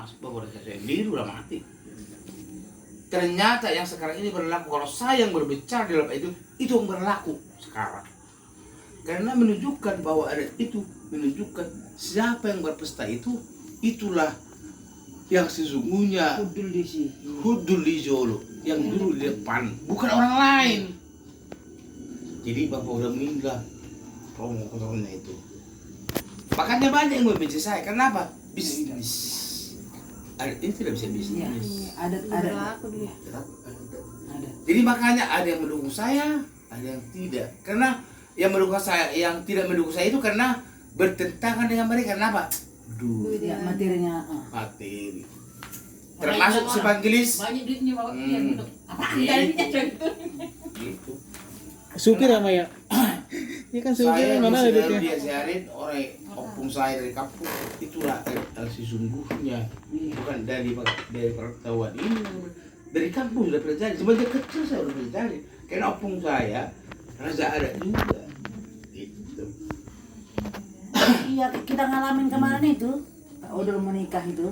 masuk bapak saya sendiri udah mati. Ternyata yang sekarang ini berlaku, kalau saya yang berbicara di dalam itu yang berlaku sekarang. Karena menunjukkan bahwa ada itu, menunjukkan siapa yang berpesta itu, itulah yang sesungguhnya Hudul di Jolo, yang dulu di depan, bukan orang lain. Jadi bapak udah meninggal, promo-promonya itu. Makanya banyak yang membenci saya, kenapa? Bisnis. Ini tidak bisa bisnis. Ada. Jadi makanya ada yang mendukung saya, ada yang tidak. Karena yang mendukung saya, yang tidak mendukung saya itu karena bertentangan dengan mereka. Kenapa? Duit. Ya, materinya. Materi. Termasuk si Bangkilis. Banyak duitnya bawa dia gitu. Apa Gitu. Supir sama ya? Ini kan supir Saya mana ada duitnya? diajarin oleh opung saya dari kampung, itulah sesungguhnya, bukan dari pengetahuan ini, dari kampung sudah pelajari. Semenjak kecil saya sudah pelajari, karena opung saya rasa ada juga. Gitu. Iya, kita ngalamin kemarin itu, Pak Odol menikah itu.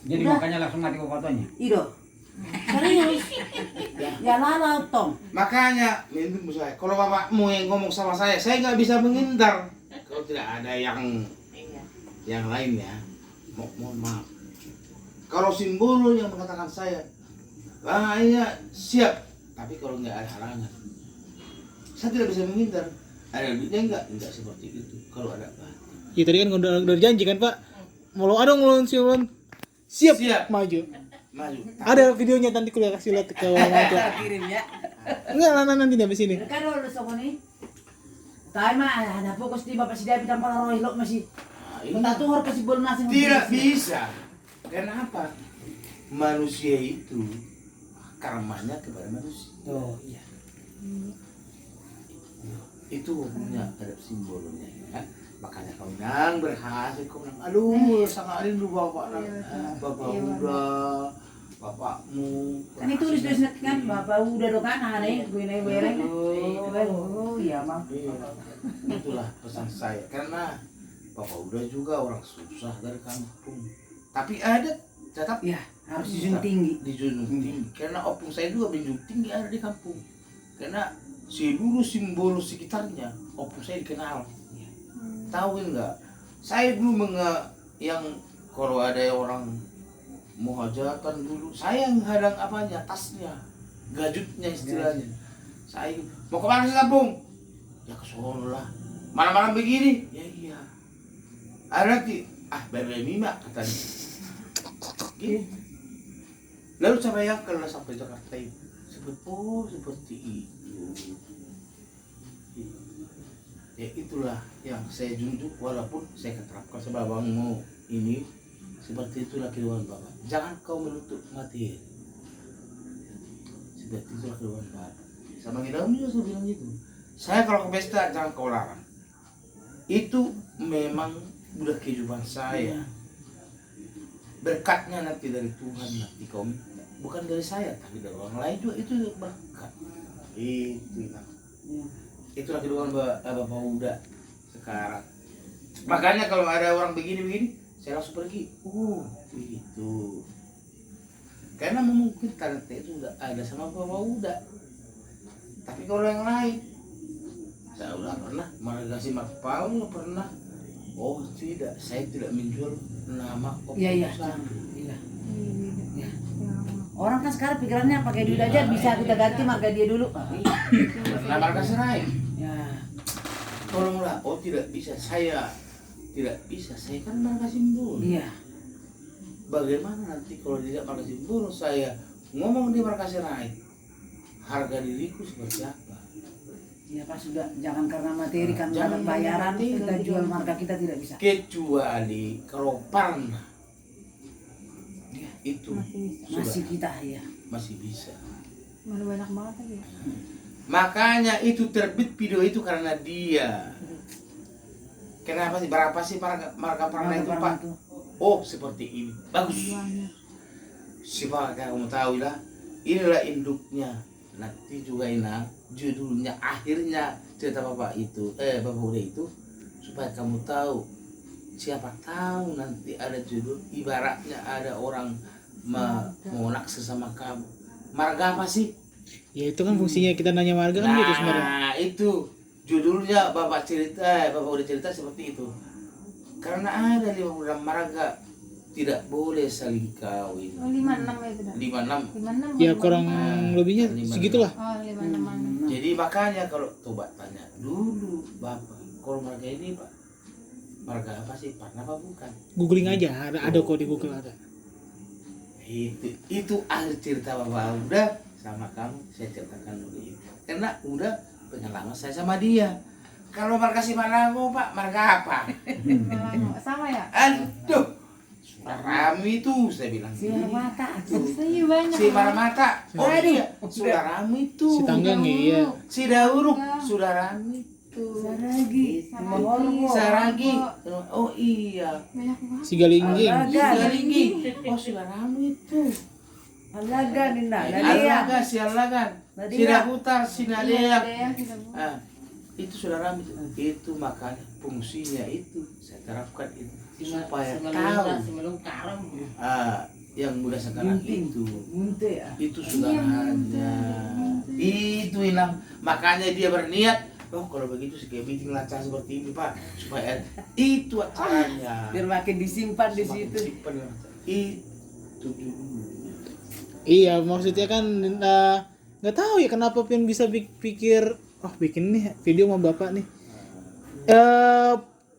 Jadi Udah. makanya langsung mati fotonya. Ido. Serius. Ya lalau tong. Makanya minum saya, kalau bapakmu yang ngomong sama saya nggak bisa menghindar. Kalau tidak ada yang lainnya, mohon maaf. Kalau simbol yang mengatakan saya, iya siap. Tapi kalau nggak ada halangan, saya tidak bisa menghindar. Ada duitnya enggak seperti itu. Kalau ada apa? Ya tadi kan udah janji kan Pak. Mau ada ngulon siap maju. Ada videonya nanti kuliah kasih lihat ke orang Kirim ya. Enggak nanti habis ini. Kan lo sok nih. Tahu mah ada fokus di bapak si David tanpa roh lo masih. Kita tuh harus kasih bol nasi. Tidak bisa. Kenapa? Manusia itu karmanya kepada manusia. Oh iya. Itu punya ada simbolnya ya. Makanya kau nang berhasil kau nang aduh sangat rindu bapak udah bapakmu Kan itu tulis kan bapak udah do kan hari gue naik bereng. Oh iya mah. Itulah pesan saya karena bapak udah juga orang susah dari kampung. Tapi ada tetap Ya harus dijunjung tinggi. Karena opung saya juga menjunjung tinggi ada di kampung. Karena seluruh simbol sekitarnya opung saya dikenal. Tahu enggak? Saya dulu yang kalau ada orang mau hajatan dulu, saya yang hadang apanya? Tasnya, gajutnya istilahnya. Saya mau kemana sih kampung? Ya ke sono lah. Malam-malam begini? Ya iya. Ada nanti, bebe mima katanya. Gitu. Lalu saya bayangkan lah sampai Jakarta itu. Seperti itu. Ya itulah yang saya junjung walaupun saya keterapkan sebab abangmu ini seperti itulah kehidupan bapak. Jangan kau menutup mati. Seperti itulah kehidupan bapak. Sama kita juga sudah bilang gitu. Saya kalau ke pesta jangan kau larang. Itu memang udah kehidupan saya. Berkatnya nanti dari Tuhan nanti kau bukan dari saya tapi dari orang lain juga itu berkat. Itu ya. Itulah kehidupan bapak muda sekarang. Makanya kalau ada orang begini saya langsung pergi. Begitu. Karena mungkin talenta itu nggak ada sama bapak muda. Tapi kalau yang lain, saya udah pernah kasih Paul nggak pernah. Oh tidak, saya tidak menjual nama opung Iya. Orang kan sekarang pikirannya pakai duit aja bisa kita ganti marga dia dulu. Nah marga serai. Ya. Tolonglah, tidak bisa saya kan marga simbol. Iya. Bagaimana nanti kalau tidak marga simbol saya ngomong di marga serai, harga diriku seperti apa? Ya pas sudah jangan karena materi kan Jangan karena bayaran materi, kita jual marga kita tidak bisa. Kecuali kalau pernah itu Masih sudah kita ya. masih bisa. Mana banyak banget lagi. Makanya itu terbit video itu karena dia. Kenapa sih? Berapa sih marga pernah itu Pak? Oh seperti ini, bagus. Siapa kamu tahu lah, inilah induknya. Nanti juga ini judulnya akhirnya cerita bapak itu, bapak udah itu supaya kamu tahu siapa tahu nanti ada jodoh, ibaratnya ada orang mau naksir sama kamu. Marga apa sih? Ya itu kan fungsinya kita nanya marga kan gitu sebenarnya. Nah itu judulnya bapak udah cerita seperti itu. Karena ada 56 marga tidak boleh saling kawin. 56 ya tidak? 56. 56. Ya kurang lebihnya segitulah. Oh, 56. Jadi makanya kalau coba tanya dulu bapak, kalau marga ini pak, marga apa sih? Pan apa bukan? Googling aja, ada kok di Google ada. Itu ahli cerita bapak udah sama kamu, saya ceritakan dulu itu. Karena udah pengalaman saya sama dia. Kalau marga Simalango pak, marga apa? Sama ya? Aduh, Sudarami itu saya bilang. Sinar mata. Iya banyak. Si Maramata, oh iya, Sudarami itu. Si Tanggang iya. Si Dauruk, Sudarami itu. Saragi. Oh iya. Banyak banget. Si Galingging. Si Garinggi. Oh Sudarami itu. Alaga Dinda. Alaga, si Alagan. Si Daputar, si Nadia. Iya, tidak boleh. Ah, itu Sudarami. Itu makanya fungsinya itu saya terapkan itu supaya tahu. Yang muda sekarang itu saudaranya. Itu Inam. Makanya dia berniat, oh kalau begitu si kebiting lancar seperti ini Pak, supaya itu acaranya. Biar makin disimpan di Semakin situ. simpen. Itu dulu. Iya, maksudnya kan nggak tahu ya kenapa Pian bisa pikir, oh bikin nih video sama bapak nih.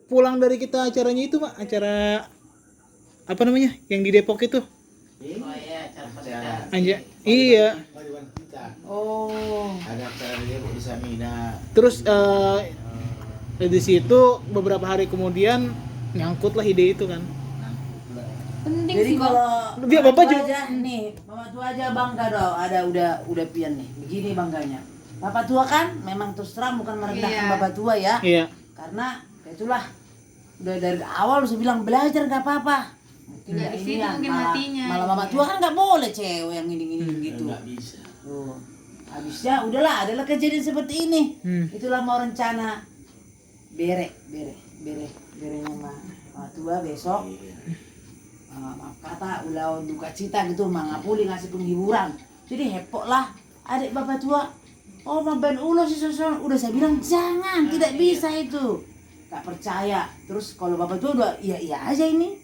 Pulang dari kita acaranya itu Pak, acara apa namanya yang di Depok itu? Oh iya, acara Iya. Oh. Ada acara dia di Samina. Terus di situ beberapa hari kemudian nyangkut lah ide itu kan. Penting Jadi sih, Bang. kalau Dia mama bapak tua juga- aja nih, mama tua aja bangga dong. Ada udah Pian nih. Begini bangganya. Bapak tua kan memang terus terang bukan merendahkan Iya. bapak tua ya. Iya. Karena itulah udah dari awal saya bilang belajar nggak apa-apa. Mungkin Dari nggak situ ini ya, mungkin malah- hatinya. Malah mama tua kan nggak boleh cewek yang gini-gini gitu. Enggak bisa. Tuh. Habisnya udahlah adalah kejadian seperti ini. Itulah mau rencana berenya mama tua besok. Maaf kata ulah duka cita gitu mangapuli ngasih penghiburan. Jadi heboh lah adik bapak tua. Oh mau band ulo sih sosokan. Udah saya bilang jangan, tidak bisa itu. Gak percaya. Terus kalau bapak tua udah iya aja ini.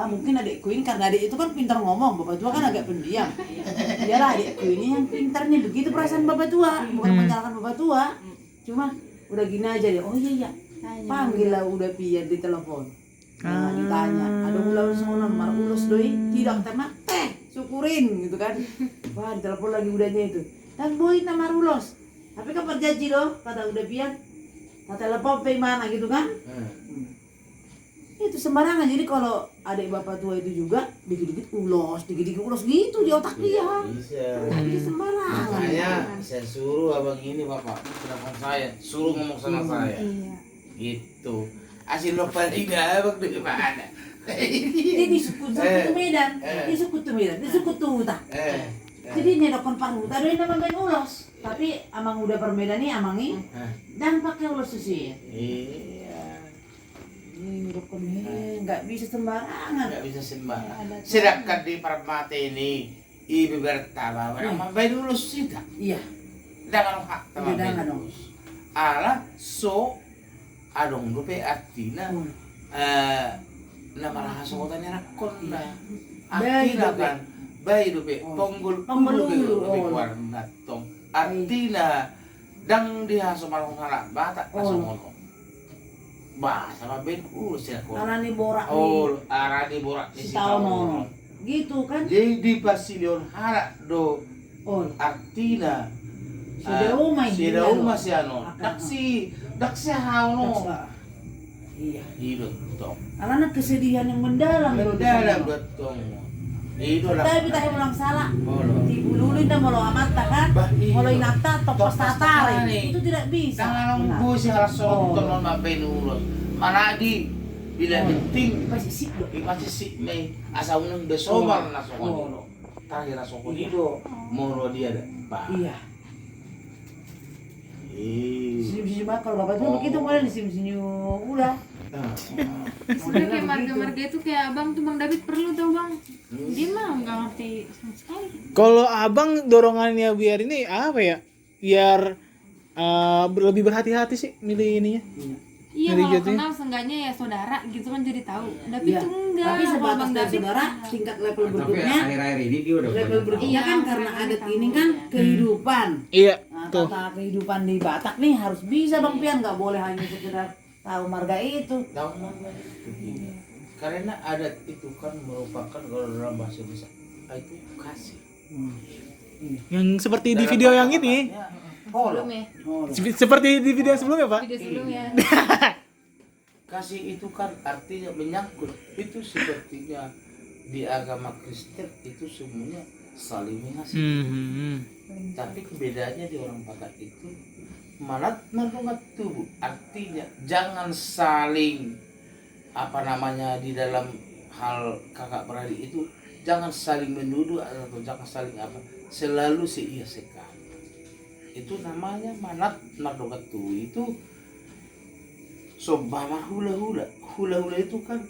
Mungkin adikku ini karena adik itu kan pintar ngomong, bapak tua kan agak pendiam. Iyalah adikku ini yang pintarnya begitu perasaan bapak tua, bukan menyalahkan bapak tua. Cuma udah gini aja deh. Oh iya. Panggil lah udah Pian di telepon. Ditanya, ada ulus ngonon, mar ulus doi, tidak tema, syukurin gitu kan. Wah, ditelepon lagi udahnya itu. Dan boy nama ulos. Tapi kapan janji loh, kata udah Pian. Kata telepon pe mana gitu kan? Itu sembarangan. Jadi kalau adik bapak tua itu juga dikit-dikit ulos gitu di otak dia. Bisa. Jadi sembarangan. Makanya saya suruh abang ini bapak, telepon saya, suruh ngomong sama saya. Iya. Gitu. Asin lo paling abang dari mana? Jadi di suku Medan, di suku Medan, di suku Tuta. Jadi nedokon paruta dari nama ben ulos. Tapi amang udah permedan nih amang ini dan pakai ulos susi. Iya. Ini nedokon nggak bisa sembarangan. Nggak bisa sembarangan. Sedangkan di Permata ini ibu bertama nama ben ulus sih tak? Iya. Dengan hak sama Iya, dengan ben dong. ulus. Ala so adong dope artina nama rahasia kotanya rakon lah. Artina kan bayi dope ponggol Ponggol dope warna tong. Artina dang dia somalong halak batak kasomono. Bah sama ben sila ko. Arani borak Oh, arani borak di si si Taono. Taono. Gitu kan? Jadi pasilion halak do Oh, artina. si Deuma Si Deuma si ano. Daksi hauno. Iya. Itu tong. Karena kesedihan yang mendalam. Mendalam dotong. Itu lah. Tapi kita ulang salah. Bolo. Dibululin dan mau amata kan? Bah, iya. Mau inapta topos Topos tatari. tatari. Itu tidak bisa. Tangan Benar. bu si halasong Oh. teman mapenulot. Manadi bila penting Pasti sip dong. ipasi si may asa unang besomal na Oh. sokon. Terakhir na sokon Itu. itu. Moro dia ada. Bah. Iya. Eh. Senyum-senyum kalau bapak tuh begitu mulai disenyum-senyum udah. Udah kayak marga-marga itu kayak abang tuh Bang David perlu tuh bang. Dia mah nggak ngerti sama sekali. Kalau abang dorongannya biar ini apa ya? Biar lebih berhati-hati sih milih ininya. Iya Dari kalau jatuhnya. kenal seenggaknya ya saudara gitu kan jadi tahu. David Iya. tuh enggak. Tapi Kalau sebatas Bang dari David saudara, tingkat level Tapi berikutnya, akhir-akhir ini dia udah level banyak berikutnya Iya, kan karena mereka adat tahu. ini kan kehidupan. Iya, Nah, tuh. tata kehidupan di Batak nih harus bisa Bang Pian, nggak boleh hanya sekedar tahu marga itu. Tahu marga itu. Karena adat itu kan merupakan kalau dalam bahasa Indonesia itu kasih. Yang seperti di video yang ini. Tolong. sebelumnya. Oh, Seperti di video sebelumnya, Pak. Video sebelumnya. Kasih itu kan artinya menyangkut. Itu sepertinya di agama Kristen itu semuanya saling mengasihi. Tapi kebedaannya di orang Batak itu malah menungat tubuh. Artinya jangan saling di dalam hal kakak beradik itu jangan saling menuduh atau jangan saling selalu seia sekali. Itu namanya manat nadogat tuh itu sobama hula itu kan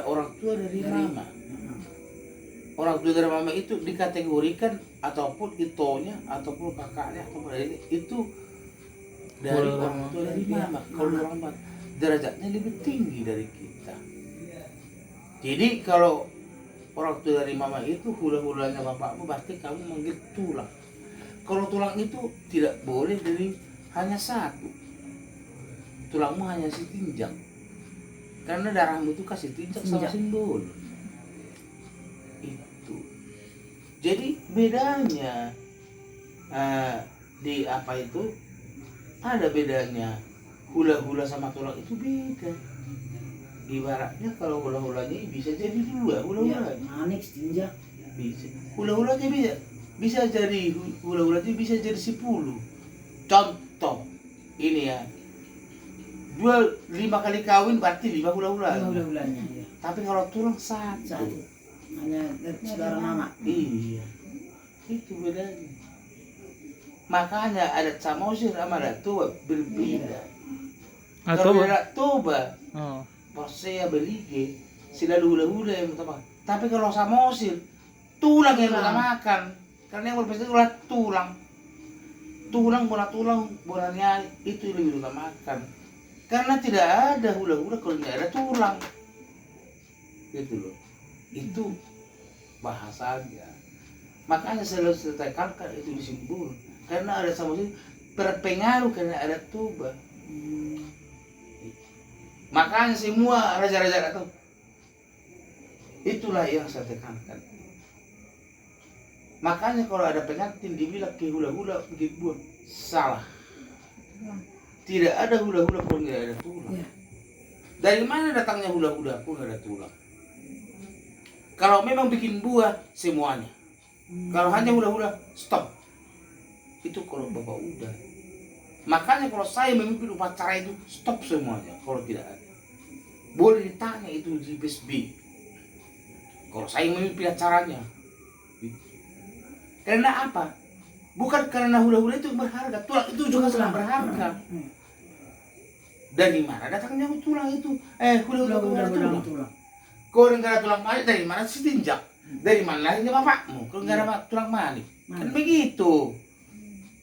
orang tua dari mama. Orang tua dari mama itu dikategorikan ataupun itonya ataupun kakaknya ataupun adiknya itu dari orang tua dari mama. Kalau orang Batak derajatnya lebih tinggi dari kita. Jadi kalau orang tua dari mama itu hula-hulanya bapakmu berarti kamu manggil tulang. Kalau tulang itu tidak boleh dari hanya satu. Tulangmu hanya setinjak. Karena darahmu itu kasih tinjak sama simbol. Itu. Jadi bedanya di apa itu ada bedanya. Hula-hula sama tulang itu beda. Ibaratnya kalau hula-hulanya bisa jadi dua hula-hula. manik tinjak. Bisa. Hula-hulanya bisa jadi hula-hulanya bisa jadi 10. Contoh ini ya. 5 kali kawin berarti 5 hula-hula. Hula-hulanya ya. Tapi kalau tulang satu. Hanya saudara mama. Iya. Itu bedanya. Makanya adat Samosir sama adat Toba berbeda. Kalau adat Toba, Oh. Posea belige selalu hula-hula yang utama. Tapi kalau Samosir tulang yang utamakan. Karena yang berbeda adalah tulang. Bola nyali itu yang lebih utamakan. Karena tidak ada hula-hula kalau tidak ada tulang. Gitu loh. Itu bahasanya. Makanya selalu saya tekankan itu disimbol. Karena ada Samosir berpengaruh karena ada Toba. Makanya semua raja-raja itu itulah yang saya tekankan. Makanya kalau ada pengantin dibilang ke hula-hula pergi buang, salah. Tidak ada hula-hula pun tidak ada tulang. Ya. Dari mana datangnya hula-hula pun ada tulang? Kalau memang bikin buah semuanya. Kalau hanya hula-hula stop. Itu kalau bapak udah. Makanya kalau saya memimpin upacara itu stop semuanya. Kalau tidak ada. Boleh ditanya itu di PSB. Kalau saya memimpin acaranya. Karena apa? Bukan karena hula-hula itu berharga, tulang itu juga sangat berharga. Dari mana datangnya tulang itu? Hula-hula tulang. Kau nggak ada tulang manik, dari mana sih tinjak? Dari mana lahirnya bapakmu? Kalau nggak ada tulang manik, kan begitu.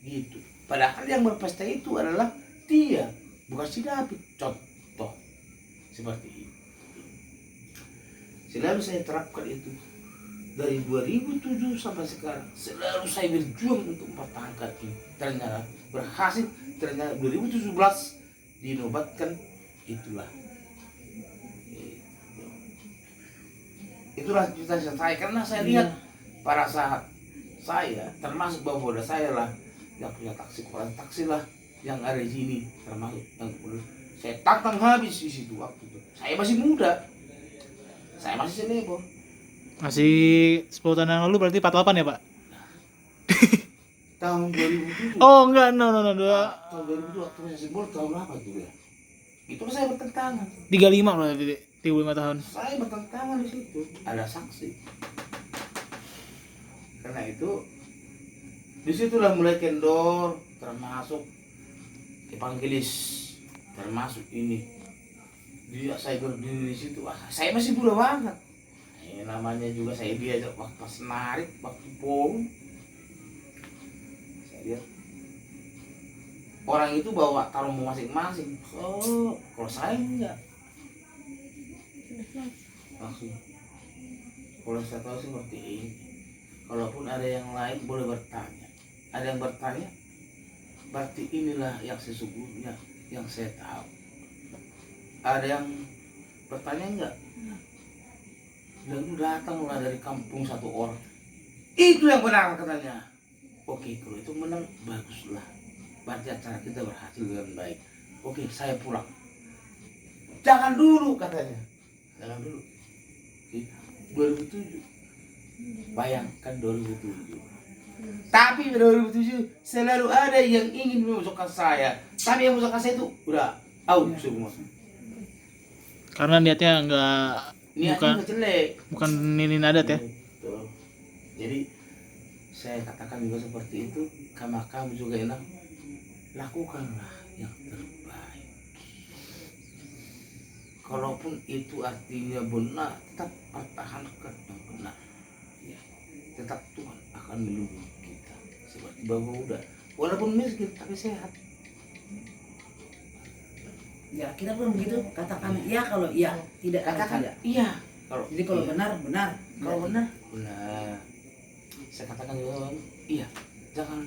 Gitu. Padahal yang berpesta itu adalah dia, bukan si David. Contoh seperti ini. Selalu saya terapkan itu. Dari 2007 sampai sekarang selalu saya berjuang untuk mempertahankan ini. Ternyata berhasil. Ternyata 2017 dinobatkan itulah. Itulah cita-cita saya karena saya lihat para sahabat saya termasuk bapak saya lah yang punya taksi koran taksi lah yang ada di sini termasuk yang saya tantang habis di situ waktu itu. Saya masih muda. Saya masih selebor. Masih 10 tahun yang lalu berarti 48 ya, Pak? Tahun 2007. Oh, enggak, no. Tahun 2007 waktu saya selebor tahun apa itu ya? Itu saya bertentangan. 35 berarti, 35 tahun. Saya bertentangan di situ. Ada saksi. Karena itu disitulah mulai kendor termasuk evangelis termasuk ini dia saya berdiri di situ, saya masih muda banget. Namanya juga saya diajak waktu pas narik, waktu forum. Saya lihat orang itu bawa tarumu masing-masing. Oh, kalau saya enggak. Langsung. Kalau saya tahu seperti ini, kalaupun ada yang lain boleh bertanya. Ada yang bertanya, berarti inilah yang sesungguhnya yang saya tahu. Ada yang bertanya enggak? Dan datanglah dari kampung satu orang. Itu yang benar katanya. Oke, kalau itu menang baguslah. Berarti acara kita berhasil dengan baik. Oke, saya pulang. Jangan dulu katanya. Jangan dulu. 2007. Bayangkan 2007. Tapi 2007 selalu ada yang ingin memasukkan saya. Tapi yang memasukkan saya itu udah out semua. Karena niatnya enggak Niatnya nggak jelek. bukan ninin adat ya. Gitu. Jadi saya katakan juga seperti itu, karena kamu juga enak, lakukanlah yang terbaik. Kalaupun itu artinya benar, tetap pertahankan yang benar. Ya, tetap Tuhan akan melindungi kita. Seperti Bapak udah, walaupun miskin tapi sehat. Ya kita pun begitu, katakan iya kalau iya, tidak kalau Katakan tidak. iya. Kalau Jadi kalau iya. benar benar, Kalau benar, benar. Saya katakan juga, iya. Jangan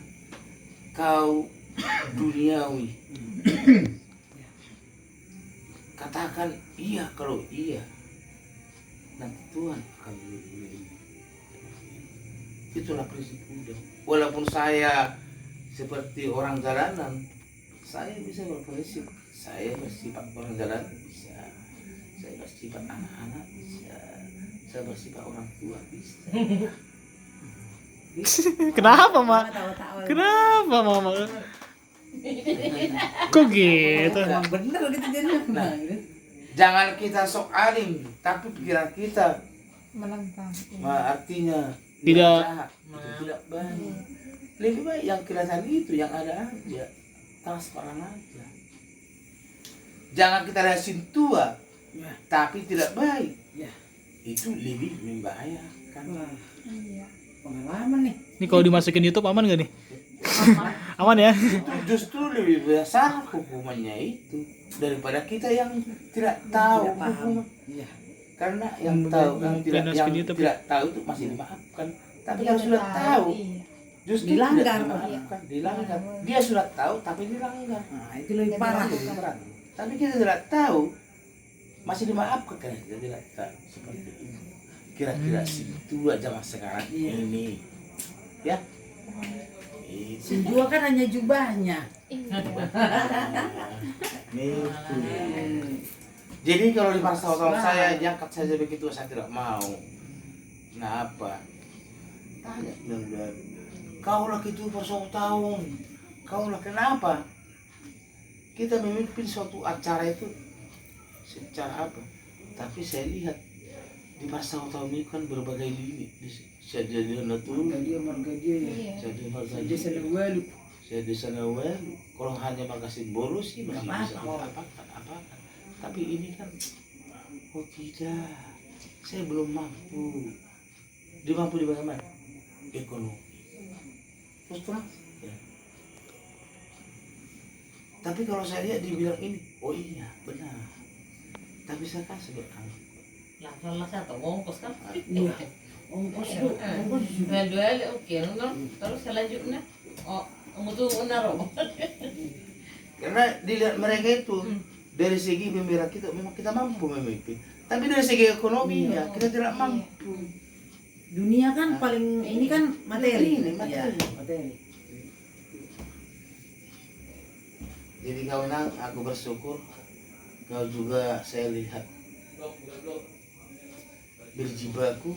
kau duniawi. Katakan iya kalau iya. Nanti Tuhan akan melindungi. Itulah prinsip Buddha. Walaupun saya seperti orang jalanan, saya bisa berprinsip. Saya bersifat orang jalanan bisa. Saya bersifat anak-anak bisa. Saya bersifat orang tua bisa. Kenapa, Mak? Tawa-tawa. Kenapa, Mama? Kok gitu? Emang bener gitu jadi. Nah, jangan kita sok alim, tapi pikiran kita Melentang. artinya Tidak. jahat, itu tidak baik. Lebih baik yang kelihatan itu yang ada aja, transparan aja. Jangan kita rasin tua, Ya. tapi tidak baik. Ya. Itu lebih membahayakan. Wah, Iya. pengalaman nih. Ini kalau dimasukin YouTube aman gak nih? Aman ya? Itu justru lebih besar hukumannya itu daripada kita yang tidak tahu Tidak paham. hukuman. Iya. Karena yang Yang tahu yang yang tidak masukin YouTube. tidak tahu itu masih dimaafkan. Tapi Dia kalau sudah udah tahu, iya. justru Dilanggar. tidak dimaafkan, dilanggar. Dia sudah tahu tapi dilanggar. Nah, itu lebih parah. Itu berat. Tapi kita tidak tahu, masih dimaafkan karena kita tidak tahu seperti itu. Kira-kira si tua zaman sekarang Iya. ini, ya. Itu. Si Jua kan hanya jubahnya. Itu. Jadi kalau di masa tahun saya diangkat saja begitu saya tidak mau. Kenapa? Tanya benar. Kau lah itu tahun. Kau lah kenapa? Kita memimpin suatu acara itu secara apa? Tapi saya lihat di masa tahun ini kan berbagai lini. Saya jadi natul, Marga dia ya. Iya. saya jadi marga Dia sedang walu. saya di sana kalau hanya makasih bolos sih masih Nggak bisa apa-apa. apa-apa. Tapi ini kan, oh tidak, saya belum mampu. Dia mampu di bagaimana? Ekonomi. Terus terang. Ya. Tapi kalau saya lihat dibilang ini, oh iya benar. Tapi saya kan seberang. Lah satu bungkus kan? Iya. Ongkos bu, ongkos juga. Nah dua oke, terus selanjutnya oh untuk menaruh. Karena dilihat mereka itu dari segi pembela kita memang kita mampu memimpin. Tapi dari segi ekonominya kita tidak mampu. Dunia kan paling ini kan materi. Ini materi. Iya, materi. Jadi kau nang, aku bersyukur kau juga saya lihat berjibaku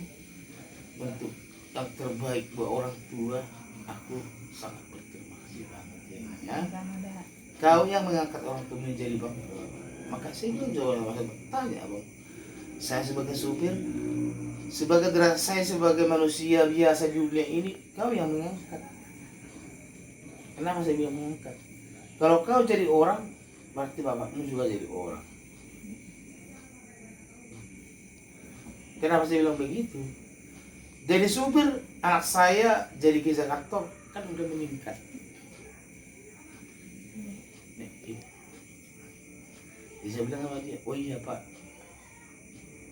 untuk yang terbaik buat orang tua. Aku sangat berterima kasih banget ya. Kau yang mengangkat orang tua menjadi bangga. Maka saya juga bertanya abang. Saya sebagai supir, saya sebagai manusia biasa di dunia ini, kau yang mengangkat. Kenapa saya bilang mengangkat? Kalau kau jadi orang, berarti bapakmu juga jadi orang. Kenapa saya bilang begitu? Jadi supir, anak saya jadi kerja kantor kan udah meningkat. Jadi saya bilang sama dia, oh iya Pak,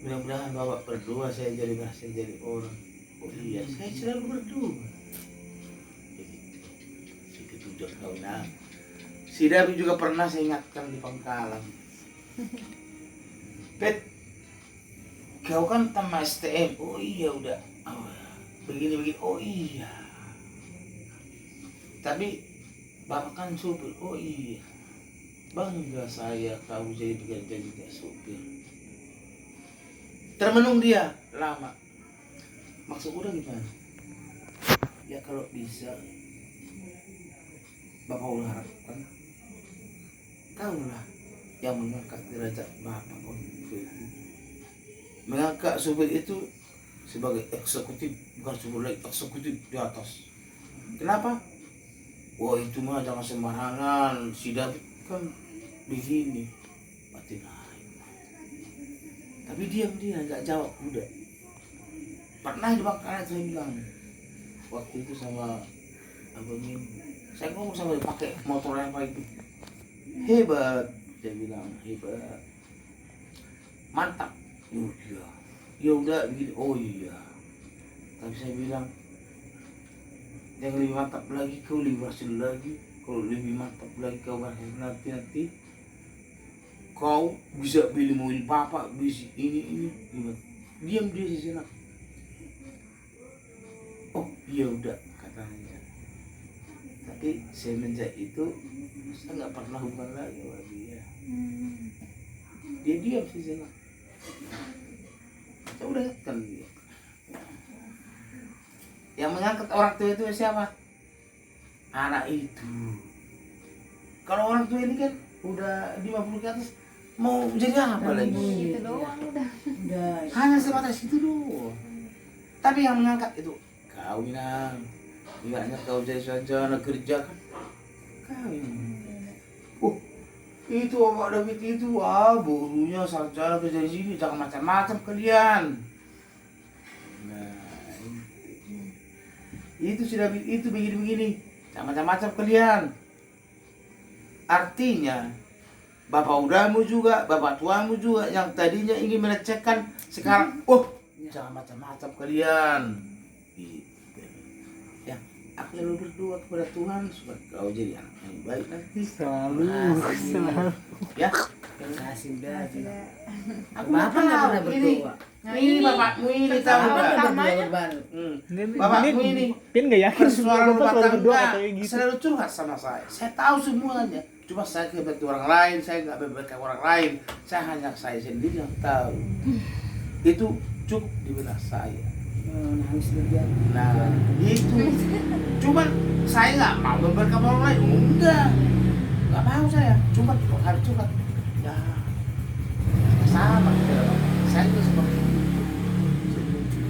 mudah-mudahan Bapak berdoa saya jadi berhasil jadi orang. Oh iya, saya selalu berdoa. Jadi, segitu juga kau nak. Si David juga pernah saya ingatkan di Pangkalan. Pet, kau kan sama STM. Oh iya udah. Oh, begini. Oh iya. Tapi Bapak kan supir. Oh iya. Bangga saya kau jadi pekerja juga supir. Termenung dia lama. Maksud udah gimana? Ya kalau bisa Bapak udah harapkan kaulah yang mengangkat derajat Bapak itu. Mengangkat supir itu sebagai eksekutif, bukan supir lagi, eksekutif di atas. Kenapa? Wah itu mah jangan sembarangan. Si David kan begini, mati naik. Tapi diam dia nggak jawab udah. Pernah di Bangkalan saya bilang waktu itu sama abang ini, saya ngomong sama dia pakai motor yang paling hebat, dia bilang hebat, mantap. Iya, ya udah begini. Oh iya, tapi saya bilang yang lebih mantap lagi kau lebih berhasil lagi. Kalau lebih mantap lagi kau berhasil nanti kau bisa beli mobil Bapak, bisa ini. Diam dia di sana. Oh iya udah katanya. Tapi semenjak itu saya nggak pernah hubungan lagi sama dia. Dia diam di sana. Saya udah kan dia. Yang mengangkat orang tua itu siapa? Anak itu. Kalau orang tua ini kan udah 50 ke atas, mau jadi apa lagi? Gitu doang udah. Udah. Hanya sebatas itu doang. Tapi yang mengangkat itu kawinan. Ingatnya kau jadi sarjana kerja kan? Kawin. Oh, itu Bapak David itu, burunya sarjana kerja di sini, jangan macam-macam kalian. Nah, itu si David itu begini-begini, jangan macam-macam kalian. Artinya, bapak udamu juga, bapak tuamu juga yang tadinya ingin melecehkan, sekarang, jangan macam-macam kalian. Gitu. Ya, aku selalu berdoa kepada Tuhan supaya kau jadi anak yang baik nanti. Selalu. Ya, Kasih udah. aku Bapak nggak pernah berdoa. Ini bapakmu ini tahu Bapak nggak? nggak berdoa baru. Bapakmu ini Pin nggak yakin persoalan Bapak rumah selalu berdoa tangga kayak gitu. selalu curhat sama saya. Saya tahu semuanya. Cuma saya kebetulan orang lain, saya nggak bebek orang lain. Saya hanya saya sendiri yang tahu. Itu cukup di benak saya. Nangis dia. Nah, itu. Cuman saya nggak mau memberikan orang lain. Enggak, nggak mau saya. Cuma kalau harus curhat, ya sama. Saya juga seperti itu.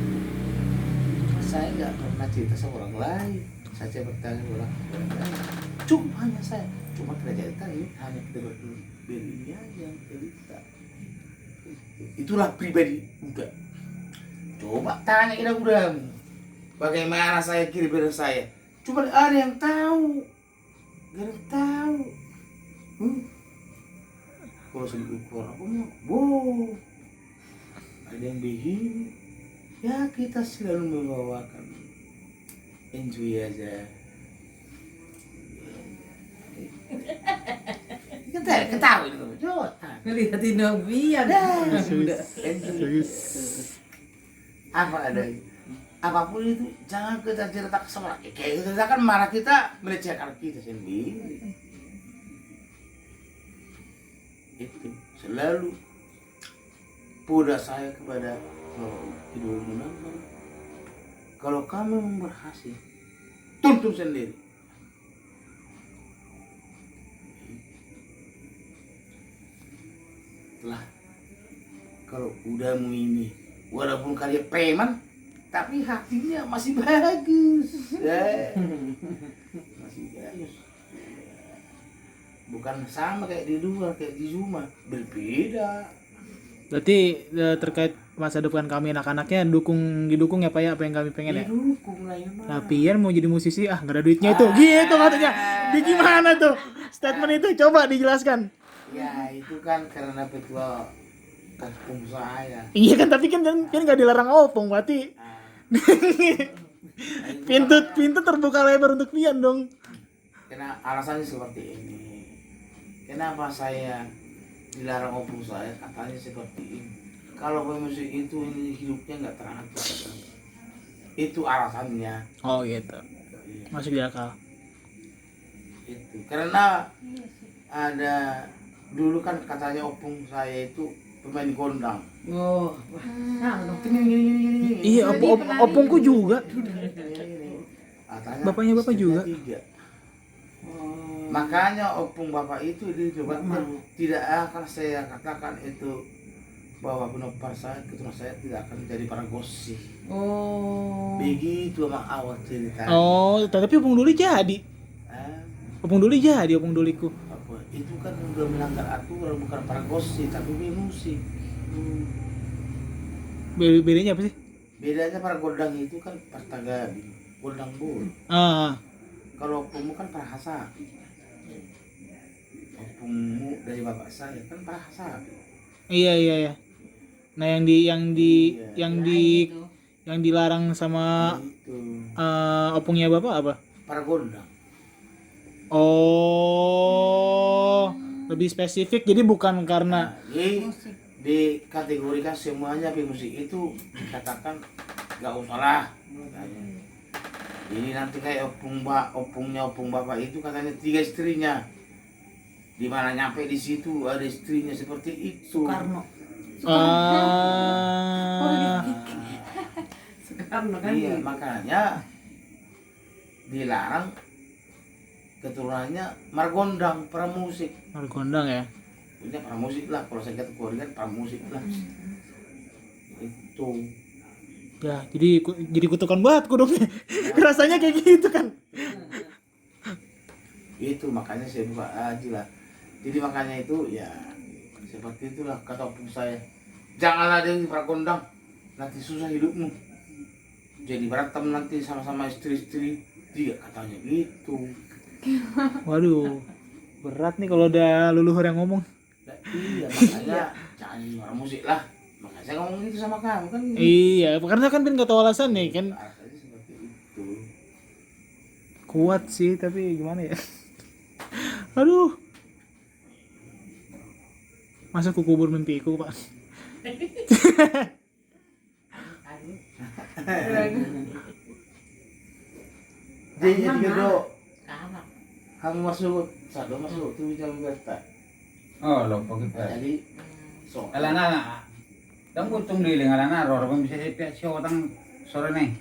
Saya nggak pernah cerita sama orang lain. Saya bertanya orang lain. Cuma hanya saya. Cuma cerita ini hanya kita berdua. Beli aja yang cerita. Itulah pribadi udah. Coba tanya kita udah bagaimana saya kiri benar saya. Cuma ada yang tahu, gak ada yang tahu. Kalau sedih ukur aku mau, ada yang begini. Ya kita selalu membawakan, enjoy aja. Kita ketahui itu, coba. Ngeliatin Novian. Enjoy. Apa ada apapun itu jangan kita cerita sama kayak kita kan marah kita melecehkan kita sendiri. Itu selalu poda saya kepada Ibu Munawwar, kalau kamu berhasil tuntun sendiri. Lah kalau udah mau ini walaupun karya preman, tapi hatinya masih bagus. Masih bagus. Bukan sama kayak di luar, kayak di rumah. Berbeda. Berarti terkait masa depan kami anak-anaknya didukung ya Pak ya, apa yang kami pengen ya. Didukung lah ya mah. Tapi Ian mau jadi musisi nggak ada duitnya itu. Gitu katanya. Di gimana tuh? Statement itu coba dijelaskan. Ya itu kan karena ketua pengusaha ya. Iya kan, tapi kan nggak dilarang opung berarti. Pintu terbuka lebar untuk Pian dong. Karena alasannya seperti ini. Kenapa saya dilarang opung saya? Katanya seperti ini. Kalau pemusik itu ini hidupnya nggak teratur. Itu alasannya. Oh gitu. Masuk di akal. Itu karena ada dulu kan katanya opung saya itu pemain gondang. Oh, wah, nah, dong. Iya, opungku juga. Katanya Bapaknya bapak juga. tiga. Oh. Makanya opung bapak itu disebutkan tidak akan saya katakan itu bahwa penopar saya, ketua saya tidak akan jadi para gosip. Oh. Begitu emang awal cerita. Oh, tapi opung duli jadi. Ah, Opung duli jadi, opung duliku. apa? Itu kan udah melanggar aturan, bukan para gosip tapi musik. Bedanya apa sih? Bedanya para gondang itu kan partagabi, gondang bul. Ah, Kalau opungmu kan para hasabi. Opungmu dari bapak saya kan para hasabi. iya. Nah, yang dilarang sama Itu opungnya Bapak apa? para gondang. Oh, lebih spesifik. Jadi bukan karena Jadi dikategorikan semuanya pemusik itu dikatakan nggak usah lah. Jadi nanti kayak opungnya opung bapak itu katanya 3 istrinya. Di mana nyampe di situ ada istrinya seperti itu. Soekarno. Soekarno kan. Iya, makanya dilarang keturunannya margondang pramusik. Margondang ya. Punya pramusik lah, kalau saya kategorikan pramusik lah. Itu. Ya, jadi kutukan buatku dong. Rasanya kayak gitu kan. Itu makanya saya buka aja lah. Jadi makanya itu ya seperti itulah kata opung saya. Janganlah dia pragondang, nanti susah hidupmu. Jadi berantem nanti sama-sama istri-istri dia katanya gitu. Waduh, berat nih kalau udah leluhur yang ngomong. Nah, iya makanya jangan orang musik lah. Makanya saya ngomong gitu sama kamu kan. Iya, karena kan Bin gak tahu alasan nih kan. Alasannya seperti itu. Kuat sih, tapi gimana ya? Aduh. Masa ku kubur mimpiku, Pak. Jadi gitu. Kamu masuk, satu masuk tuh jam berapa? Oh, lo kita. Jadi so. Alana, dang kutung liling alana, roro kami bisa siapa sih orang sore nih.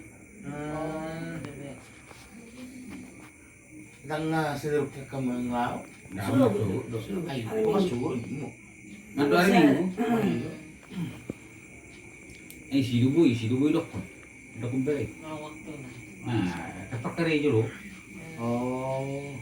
Tengah seluruh kamu ngau. Dah masuk. Ayo masuk. Nanti hari minggu. Isi dubu dok. Dok beli. Nah, tetap kerja dulu. Oh.